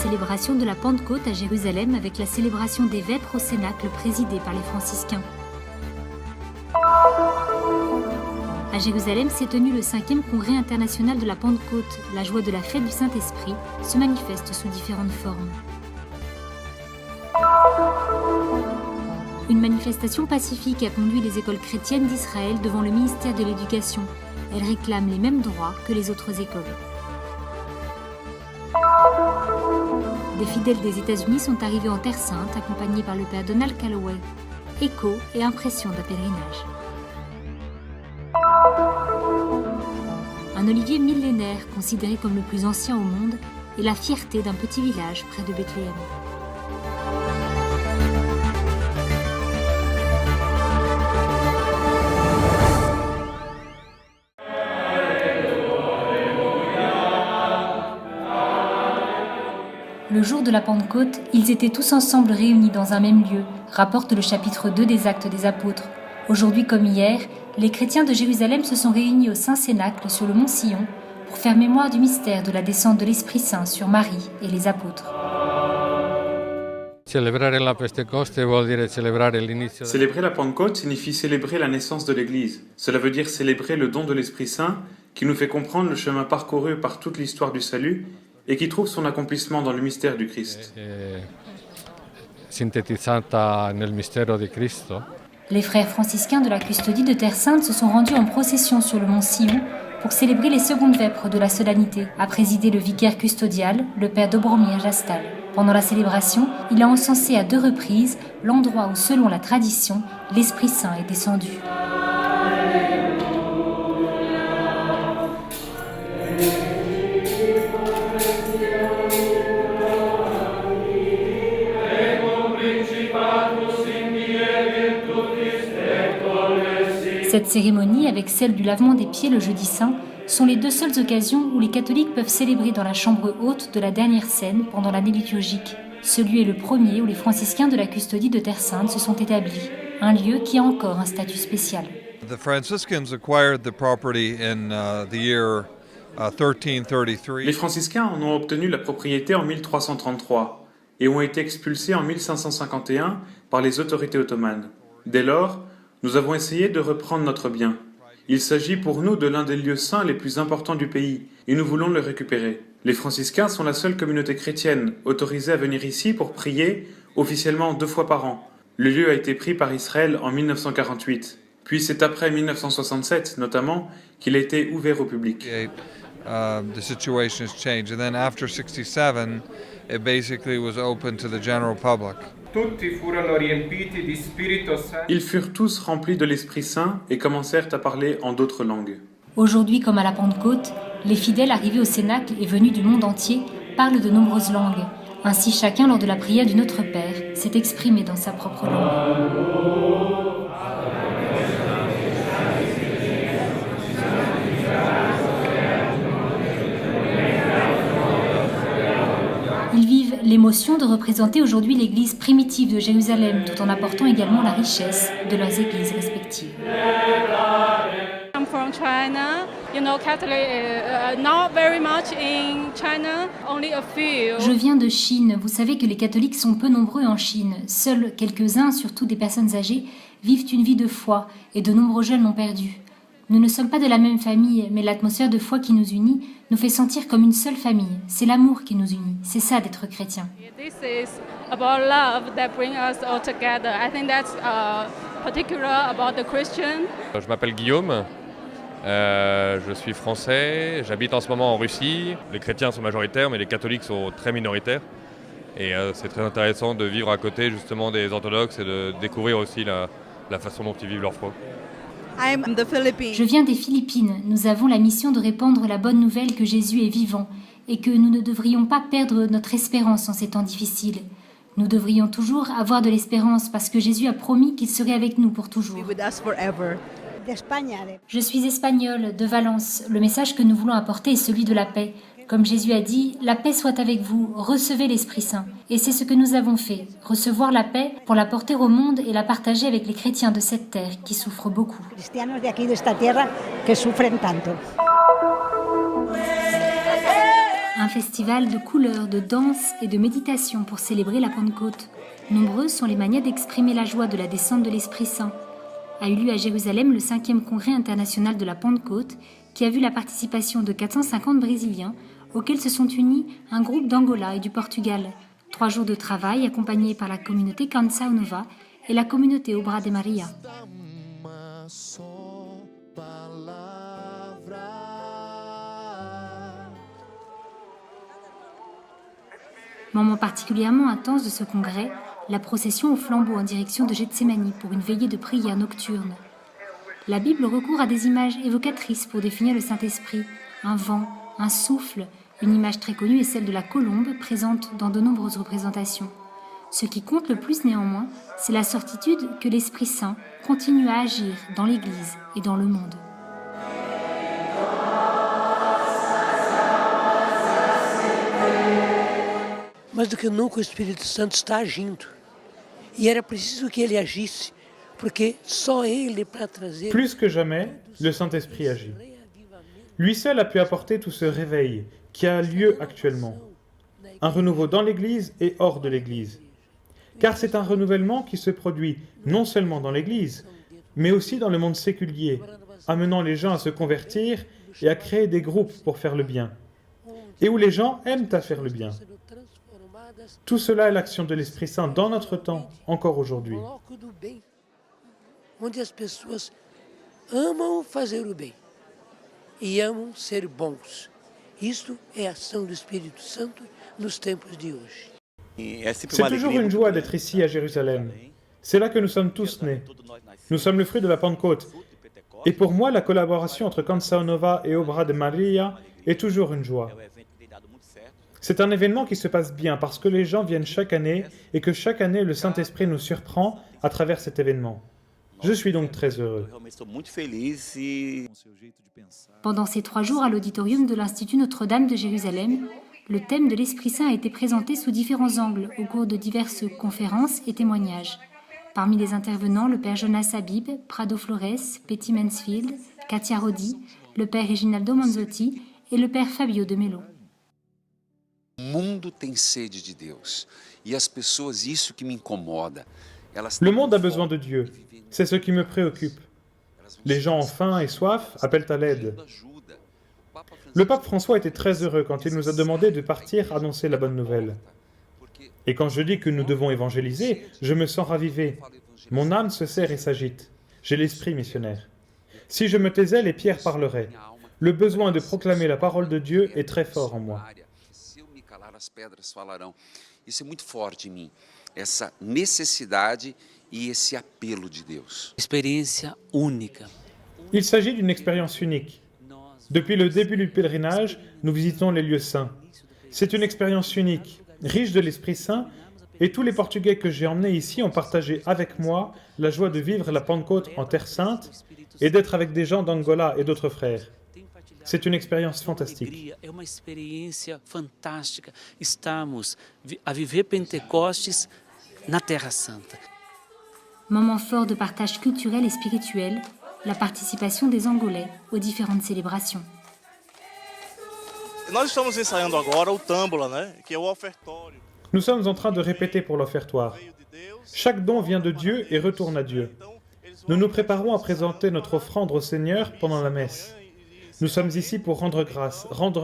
célébration de la Pentecôte à Jérusalem avec la célébration des Vêpres au Cénacle présidée par les franciscains. À Jérusalem s'est tenu le 5e congrès international de la Pentecôte. La joie de la fête du Saint-Esprit se manifeste sous différentes formes. Une manifestation pacifique a conduit les écoles chrétiennes d'Israël devant le ministère de l'Éducation. Elles réclament les mêmes droits que les autres écoles. Des fidèles des États-Unis sont arrivés en Terre Sainte, accompagnés par le père Donald Calloway. Écho et impression d'un pèlerinage. Un olivier millénaire, considéré comme le plus ancien au monde, est la fierté d'un petit village près de Bethléem. Le jour de la Pentecôte, ils étaient tous ensemble réunis dans un même lieu, rapporte le chapitre 2 des Actes des Apôtres. Aujourd'hui comme hier, les chrétiens de Jérusalem se sont réunis au Saint-Cénacle sur le mont Sion pour faire mémoire du mystère de la descente de l'Esprit Saint sur Marie et les apôtres. Célébrer la Pentecôte signifie célébrer la naissance de l'Église. Cela veut dire célébrer le don de l'Esprit Saint qui nous fait comprendre le chemin parcouru par toute l'histoire du salut et qui trouve son accomplissement dans le mystère du Christ. Les frères franciscains de la custodie de Terre Sainte se sont rendus en procession sur le mont Sion pour célébrer les secondes vêpres de la solennité, a présidé le vicaire custodial, le père Dobromir Jastal. Pendant la célébration, il a encensé à 2 reprises l'endroit où, selon la tradition, l'Esprit Saint est descendu. Cette cérémonie, avec celle du lavement des pieds le jeudi saint, sont les 2 seules occasions où les catholiques peuvent célébrer dans la chambre haute de la dernière scène pendant l'année liturgique. Ce lieu est le premier où les franciscains de la custodie de Terre Sainte se sont établis, un lieu qui a encore un statut spécial. The Franciscans acquired the property in the year 1333. Les franciscains en ont obtenu la propriété en 1333 et ont été expulsés en 1551 par les autorités ottomanes. Dès lors, nous avons essayé de reprendre notre bien. Il s'agit pour nous de l'un des lieux saints les plus importants du pays et nous voulons le récupérer. Les franciscains sont la seule communauté chrétienne autorisée à venir ici pour prier officiellement 2 fois par an. Le lieu a été pris par Israël en 1948. Puis c'est après 1967 notamment qu'il a été ouvert au public. The situation has changed, and then after 67, it basically was open to the general public. Ils furent tous remplis de l'Esprit Saint et commencèrent à parler en d'autres langues. Aujourd'hui, comme à la Pentecôte, les fidèles arrivés au Cénacle et venus du monde entier parlent de nombreuses langues. Ainsi, chacun, lors de la prière du Notre Père, s'est exprimé dans sa propre langue. Ils vivent l'émotion de représenter aujourd'hui l'église primitive de Jérusalem, tout en apportant également la richesse de leurs églises respectives. I'm from China. You know, Catholic not very much in China, only a few. Je viens de Chine. Vous savez que les catholiques sont peu nombreux en Chine. Seuls quelques-uns, surtout des personnes âgées, vivent une vie de foi et de nombreux jeunes l'ont perdue. Nous ne sommes pas de la même famille, mais l'atmosphère de foi qui nous unit nous fait sentir comme une seule famille. C'est l'amour qui nous unit. C'est ça d'être chrétien. This is about love that brings us all together. I think that's particular about the Christian. Je m'appelle Guillaume, je suis français, j'habite en ce moment en Russie. Les chrétiens sont majoritaires, mais les catholiques sont très minoritaires. Et c'est très intéressant de vivre à côté justement des orthodoxes et de découvrir aussi la façon dont ils vivent leur foi. Je viens des Philippines. Nous avons la mission de répandre la bonne nouvelle que Jésus est vivant et que nous ne devrions pas perdre notre espérance en ces temps difficiles. Nous devrions toujours avoir de l'espérance parce que Jésus a promis qu'il serait avec nous pour toujours. Je suis espagnole, de Valence. Le message que nous voulons apporter est celui de la paix. Comme Jésus a dit, la paix soit avec vous, recevez l'Esprit Saint. Et c'est ce que nous avons fait, recevoir la paix pour la porter au monde et la partager avec les chrétiens de cette terre qui souffrent beaucoup. Un Un festival de couleurs, de danse et de méditation pour célébrer la Pentecôte. Nombreuses sont les manières d'exprimer la joie de la descente de l'Esprit Saint. A eu lieu à Jérusalem le 5e congrès international de la Pentecôte, qui a vu la participation de 450 Brésiliens, auxquels se sont unis un groupe d'Angola et du Portugal. 3 jours de travail accompagnés par la communauté Canção Nova et la communauté Obra de Maria. Moment particulièrement intense de ce congrès, la procession au flambeau en direction de Gethsémani pour une veillée de prière nocturne. La Bible recourt à des images évocatrices pour définir le Saint-Esprit, un vent, un souffle. Une image très connue est celle de la colombe, présente dans de nombreuses représentations. Ce qui compte le plus néanmoins, c'est la certitude que l'Esprit Saint continue à agir dans l'Église et dans le monde. Mais do que nunca o Espírito Santo está agindo. E era preciso que ele agisse, porque só ele para trazer. Plus que jamais, le Saint-Esprit agit. Lui seul a pu apporter tout ce réveil qui a lieu actuellement. Un renouveau dans l'Église et hors de l'Église. Car c'est un renouvellement qui se produit non seulement dans l'Église, mais aussi dans le monde séculier, amenant les gens à se convertir et à créer des groupes pour faire le bien. Et où les gens aiment à faire le bien. Tout cela est l'action de l'Esprit Saint dans notre temps, encore aujourd'hui. Onde as pessoas amam fazer o bem e amam ser bons. Isto é a ação do Espírito Santo nos tempos de hoje. C'est toujours une joie d'être ici à Jérusalem. C'est là que nous sommes tous nés. Nous sommes le fruit de la Pentecôte. Et pour moi, la collaboration entre Canção Nova et Obra de Maria est toujours une joie. C'est un événement qui se passe bien parce que les gens viennent chaque année et que chaque année le Saint-Esprit nous surprend à travers cet événement. Je suis donc très heureux. Pendant ces 3 jours à l'auditorium de l'Institut Notre-Dame de Jérusalem, le thème de l'Esprit Saint a été présenté sous différents angles au cours de diverses conférences et témoignages. Parmi les intervenants, le père Jonas Habib, Prado Flores, Betty Mansfield, Katia Rodi, le père Reginaldo Manzotti et le père Fabio de Mello. O mundo tem sede de Deus. E as pessoas, isso que me incomoda. Le monde a besoin de Dieu. C'est ce qui me préoccupe. Les gens ont faim et soif appellent à l'aide. Le pape François était très heureux quand il nous a demandé de partir annoncer la bonne nouvelle. Et quand je dis que nous devons évangéliser, je me sens ravivé. Mon âme se serre et s'agite. J'ai l'esprit missionnaire. Si je me taisais, les pierres parleraient. Le besoin de proclamer la parole de Dieu est très fort en moi. Se eu me calar, as pedras falarão. Isso é muito forte em mim. Essa necessidade e esse apelo de Deus. Experiência única. Il s'agit d'une expérience unique. Depuis le début du pèlerinage, nous visitons les lieux saints. C'est une expérience unique, riche de l'Esprit Saint, et tous les Portugais que j'ai emmenés ici ont partagé avec moi la joie de vivre la Pentecôte en Terre Sainte et d'être avec des gens d'Angola et d'autres frères. C'est une expérience fantastique. É uma experiência fantástica. Estamos a viver Pentecostes na Terra Santa. Moment fort de partage culturel et spirituel, la participation des Angolais aux différentes célébrations. Nós estamos ensaiando agora o Tâmbula, né, que é o ofertório. Nous sommes en train de répéter pour l'offertoire. Chaque don vient de Dieu et retourne à Dieu. Nous nous préparons à présenter notre offrande au Seigneur pendant la messe. Nous sommes ici pour rendre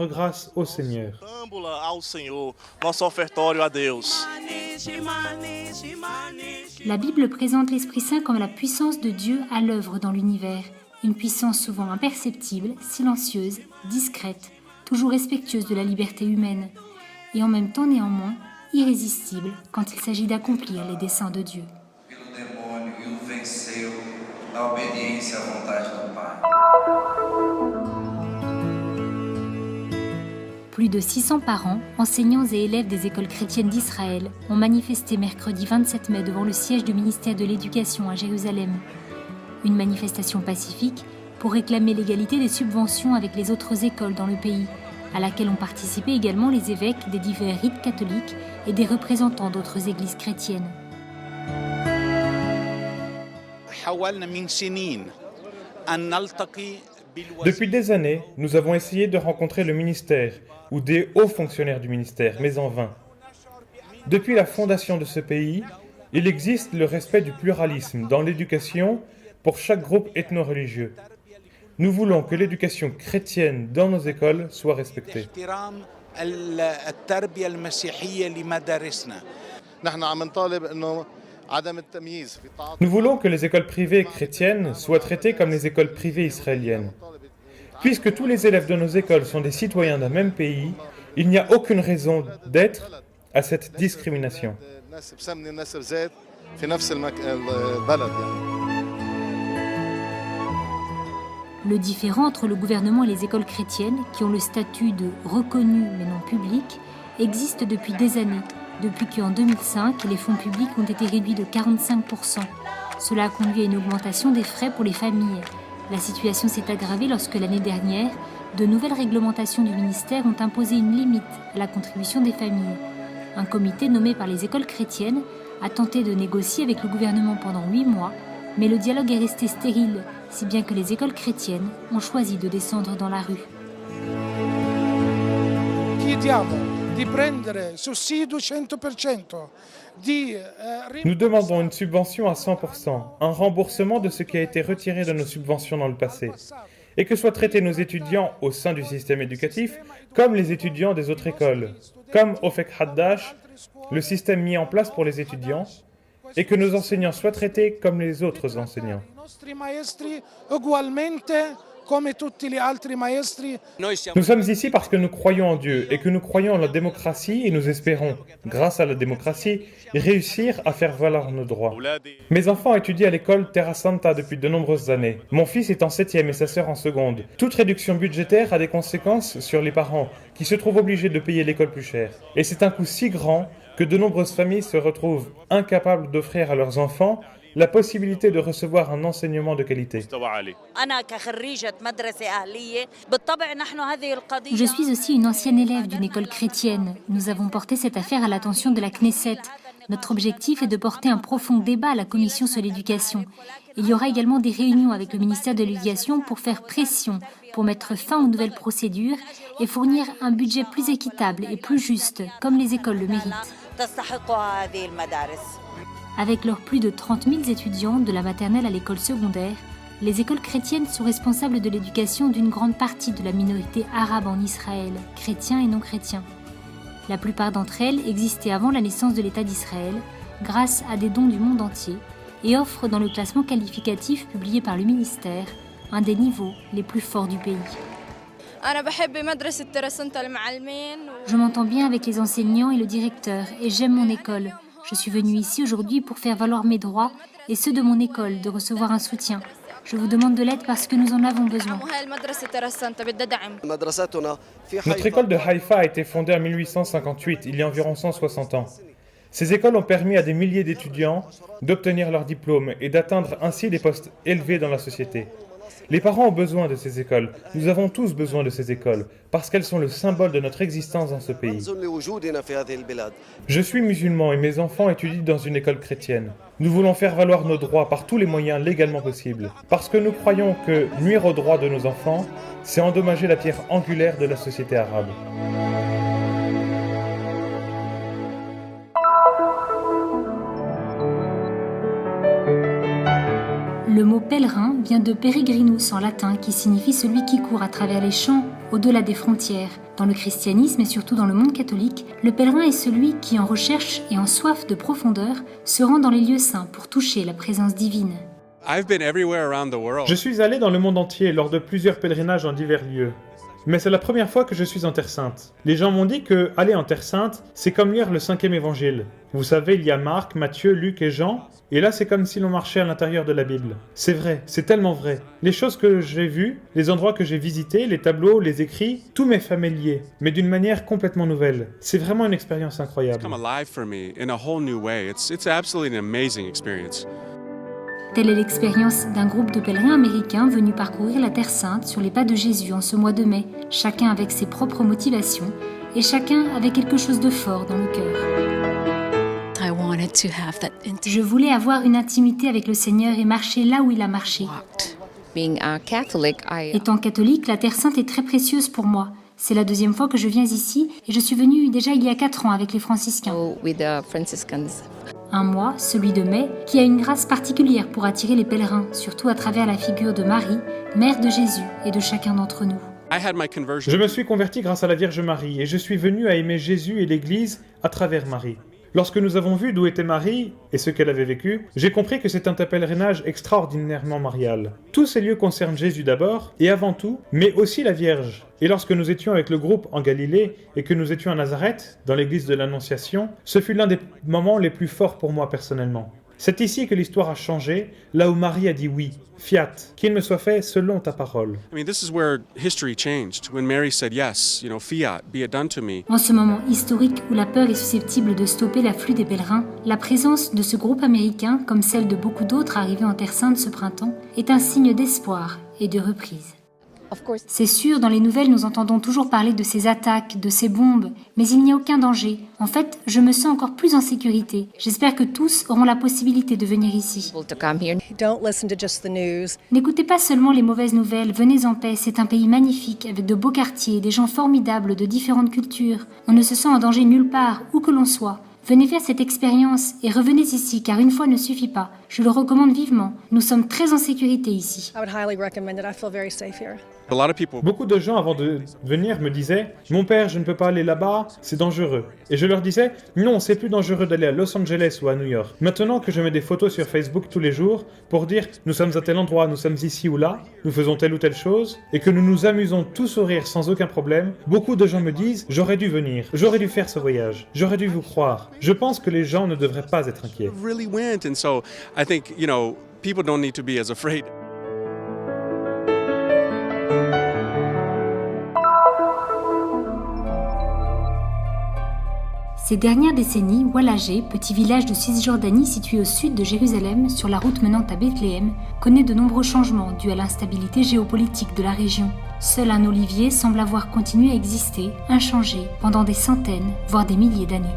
grâce au Seigneur. Tâmbula ao Senhor, nosso ofertório a Deus. La Bible présente l'Esprit Saint comme la puissance de Dieu à l'œuvre dans l'univers, une puissance souvent imperceptible, silencieuse, discrète, toujours respectueuse de la liberté humaine, et en même temps néanmoins irrésistible quand il s'agit d'accomplir les desseins de Dieu. Plus de 600 parents, enseignants et élèves des écoles chrétiennes d'Israël ont manifesté mercredi 27 mai devant le siège du ministère de l'Éducation à Jérusalem. Une manifestation pacifique pour réclamer l'égalité des subventions avec les autres écoles dans le pays, à laquelle ont participé également les évêques des divers rites catholiques et des représentants d'autres églises chrétiennes. Depuis des années, nous avons essayé de rencontrer le ministère ou des hauts fonctionnaires du ministère, mais en vain. Depuis la fondation de ce pays, il existe le respect du pluralisme dans l'éducation pour chaque groupe ethno-religieux. Nous voulons que l'éducation chrétienne dans nos écoles soit respectée. Nous voulons que les écoles privées chrétiennes soient traitées comme les écoles privées israéliennes. Puisque tous les élèves de nos écoles sont des citoyens d'un même pays, il n'y a aucune raison d'être à cette discrimination. Le différend entre le gouvernement et les écoles chrétiennes, qui ont le statut de reconnues mais non publiques, existe depuis des années, depuis qu'en 2005, les fonds publics ont été réduits de 45%. Cela a conduit à une augmentation des frais pour les familles. La situation s'est aggravée lorsque l'année dernière, de nouvelles réglementations du ministère ont imposé une limite à la contribution des familles. Un comité nommé par les écoles chrétiennes a tenté de négocier avec le gouvernement pendant 8 mois, mais le dialogue est resté stérile, si bien que les écoles chrétiennes ont choisi de descendre dans la rue. Nous demandons une subvention à 100%, un remboursement de ce qui a été retiré de nos subventions dans le passé, et que soient traités nos étudiants au sein du système éducatif comme les étudiants des autres écoles, comme Ofek Haddash, le système mis en place pour les étudiants, et que nos enseignants soient traités comme les autres enseignants. Nous sommes ici parce que nous croyons en Dieu et que nous croyons en la démocratie et nous espérons, grâce à la démocratie, réussir à faire valoir nos droits. Mes enfants étudient à l'école Terra Santa depuis de nombreuses années. Mon fils est en 7e et sa sœur en seconde. Toute réduction budgétaire a des conséquences sur les parents qui se trouvent obligés de payer l'école plus cher. Et c'est un coût si grand que de nombreuses familles se retrouvent incapables d'offrir à leurs enfants la possibilité de recevoir un enseignement de qualité. Je suis aussi une ancienne élève d'une école chrétienne. Nous avons porté cette affaire à l'attention de la Knesset. Notre objectif est de porter un profond débat à la Commission sur l'éducation. Il y aura également des réunions avec le ministère de l'Éducation pour faire pression, pour mettre fin aux nouvelles procédures et fournir un budget plus équitable et plus juste, comme les écoles le méritent. Avec leurs plus de 30 000 étudiants, de la maternelle à l'école secondaire, les écoles chrétiennes sont responsables de l'éducation d'une grande partie de la minorité arabe en Israël, chrétiens et non chrétiens. La plupart d'entre elles existaient avant la naissance de l'État d'Israël, grâce à des dons du monde entier, et offrent dans le classement qualificatif publié par le ministère un des niveaux les plus forts du pays. Je m'entends bien avec les enseignants et le directeur, et j'aime mon école. Je suis venue ici aujourd'hui pour faire valoir mes droits et ceux de mon école, de recevoir un soutien. Je vous demande de l'aide parce que nous en avons besoin. Notre école de Haïfa a été fondée en 1858, il y a environ 160 ans. Ces écoles ont permis à des milliers d'étudiants d'obtenir leur diplôme et d'atteindre ainsi des postes élevés dans la société. Les parents ont besoin de ces écoles. Nous avons tous besoin de ces écoles parce qu'elles sont le symbole de notre existence dans ce pays. Je suis musulman et mes enfants étudient dans une école chrétienne. Nous voulons faire valoir nos droits par tous les moyens légalement possibles parce que nous croyons que nuire aux droits de nos enfants, c'est endommager la pierre angulaire de la société arabe. Le mot pèlerin vient de peregrinus en latin qui signifie celui qui court à travers les champs au-delà des frontières. Dans le christianisme et surtout dans le monde catholique, le pèlerin est celui qui, en recherche et en soif de profondeur, se rend dans les lieux saints pour toucher la présence divine. Je suis allé dans le monde entier lors de plusieurs pèlerinages dans divers lieux. Mais c'est la première fois que je suis en Terre Sainte. Les gens m'ont dit que aller en Terre Sainte, c'est comme lire le 5e évangile. Vous savez, il y a Marc, Matthieu, Luc et Jean, et là c'est comme si l'on marchait à l'intérieur de la Bible. C'est vrai, c'est tellement vrai. Les choses que j'ai vues, les endroits que j'ai visités, les tableaux, les écrits, tout m'est familier, mais d'une manière complètement nouvelle. C'est vraiment une expérience incroyable. Telle est l'expérience d'un groupe de pèlerins américains venus parcourir la Terre Sainte sur les pas de Jésus en ce mois de mai, chacun avec ses propres motivations et chacun avec quelque chose de fort dans le cœur. Je voulais avoir une intimité avec le Seigneur et marcher là où il a marché. Étant catholique, la Terre Sainte est très précieuse pour moi. C'est la deuxième fois que je viens ici et je suis venue déjà il y a 4 ans avec les franciscains. Un mois, celui de mai, qui a une grâce particulière pour attirer les pèlerins, surtout à travers la figure de Marie, mère de Jésus et de chacun d'entre nous. Je me suis converti grâce à la Vierge Marie et je suis venu à aimer Jésus et l'Église à travers Marie. Lorsque nous avons vu d'où était Marie et ce qu'elle avait vécu, j'ai compris que c'est un pèlerinage extraordinairement marial. Tous ces lieux concernent Jésus d'abord et avant tout, mais aussi la Vierge. Et lorsque nous étions avec le groupe en Galilée et que nous étions à Nazareth, dans l'église de l'Annonciation, ce fut l'un des moments les plus forts pour moi personnellement. C'est ici que l'histoire a changé, là où Marie a dit oui, fiat, qu'il me soit fait selon ta parole. En ce moment historique où la peur est susceptible de stopper l'afflux des pèlerins, la présence de ce groupe américain, comme celle de beaucoup d'autres arrivés en Terre Sainte ce printemps, est un signe d'espoir et de reprise. C'est sûr, dans les nouvelles, nous entendons toujours parler de ces attaques, de ces bombes, mais il n'y a aucun danger. En fait, je me sens encore plus en sécurité. J'espère que tous auront la possibilité de venir ici. N'écoutez pas seulement les mauvaises nouvelles, venez en paix, c'est un pays magnifique, avec de beaux quartiers, des gens formidables de différentes cultures. On ne se sent en danger nulle part, où que l'on soit. Venez faire cette expérience et revenez ici, car une fois ne suffit pas. Je le recommande vivement. Nous sommes très en sécurité ici. Beaucoup de gens avant de venir me disaient « Mon père, je ne peux pas aller là-bas, c'est dangereux. » Et je leur disais « Non, c'est plus dangereux d'aller à Los Angeles ou à New York. » Maintenant que je mets des photos sur Facebook tous les jours pour dire « Nous sommes à tel endroit, nous sommes ici ou là, nous faisons telle ou telle chose » et que nous nous amusons tous sourire sans aucun problème, beaucoup de gens me disent « J'aurais dû venir, j'aurais dû faire ce voyage, j'aurais dû vous croire. » Je pense que les gens ne devraient pas être inquiets. Ces dernières décennies, Walagé, petit village de Cisjordanie situé au sud de Jérusalem, sur la route menant à Bethléem, connaît de nombreux changements dus à l'instabilité géopolitique de la région. Seul un olivier semble avoir continué à exister, inchangé, pendant des centaines, voire des milliers d'années.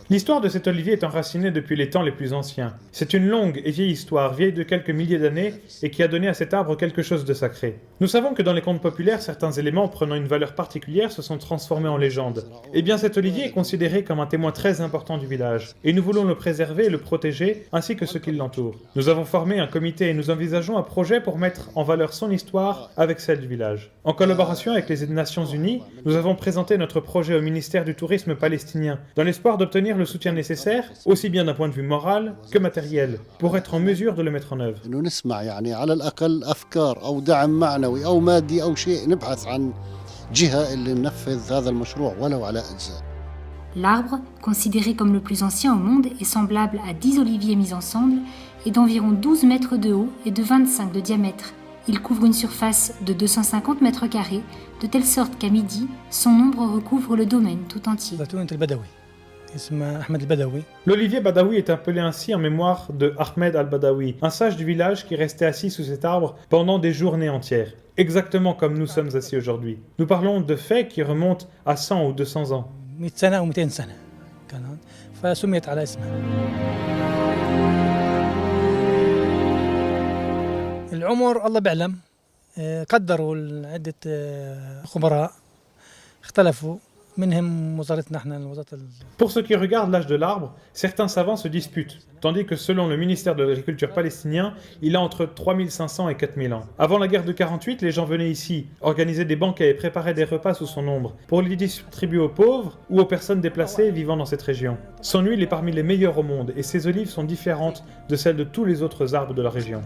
L'histoire de cet olivier est enracinée depuis les temps les plus anciens. C'est une longue et vieille histoire, vieille de quelques milliers d'années et qui a donné à cet arbre quelque chose de sacré. Nous savons que dans les contes populaires, certains éléments prenant une valeur particulière se sont transformés en légendes. Eh bien, cet olivier est considéré comme un témoin très important du village et nous voulons le préserver et le protéger ainsi que ceux qui l'entourent. Nous avons formé un comité et nous envisageons un projet pour mettre en valeur son histoire avec celle du village. En collaboration avec les Nations Unies, nous avons présenté notre projet au ministère du Tourisme palestinien dans l'espoir d'obtenir le soutien nécessaire, aussi bien d'un point de vue moral que matériel, pour être en mesure de le mettre en œuvre. L'arbre, considéré comme le plus ancien au monde et semblable à 10 oliviers mis ensemble, est d'environ 12 mètres de haut et de 25 de diamètre. Il couvre une surface de 250 mètres carrés, de telle sorte qu'à midi, son ombre recouvre le domaine tout entier. L'olivier Badawi est appelé ainsi en mémoire de Ahmed al-Badawi, un sage du village qui restait assis sous cet arbre pendant des journées entières, exactement comme nous sommes assis aujourd'hui. Nous parlons de faits qui remontent à 100 ou 200 ans. العمر الله بيعلم قدروا عدة خبراء اختلفوا. Pour ce qui regarde l'âge de l'arbre, certains savants se disputent, tandis que selon le ministère de l'Agriculture palestinien, il a entre 3500 et 4000 ans. Avant la guerre de 48, les gens venaient ici, organisaient des banquets et préparaient des repas sous son ombre, pour les distribuer aux pauvres ou aux personnes déplacées vivant dans cette région. Son huile est parmi les meilleures au monde et ses olives sont différentes de celles de tous les autres arbres de la région.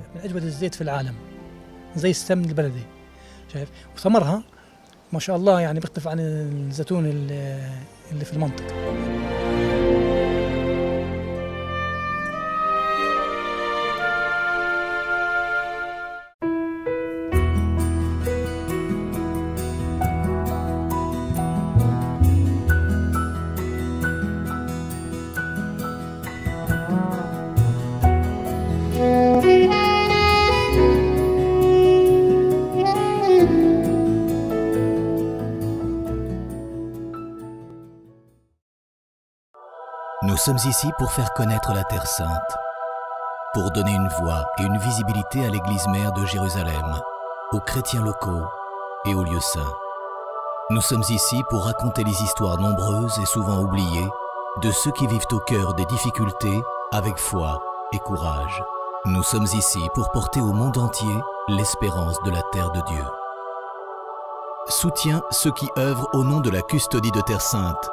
ما شاء الله يعني بيختلف عن الزيتون اللي في المنطقة. Nous sommes ici pour faire connaître la Terre Sainte, pour donner une voix et une visibilité à l'Église mère de Jérusalem, aux chrétiens locaux et aux lieux saints. Nous sommes ici pour raconter les histoires nombreuses et souvent oubliées de ceux qui vivent au cœur des difficultés avec foi et courage. Nous sommes ici pour porter au monde entier l'espérance de la terre de Dieu. Soutiens ceux qui œuvrent au nom de la custodie de Terre Sainte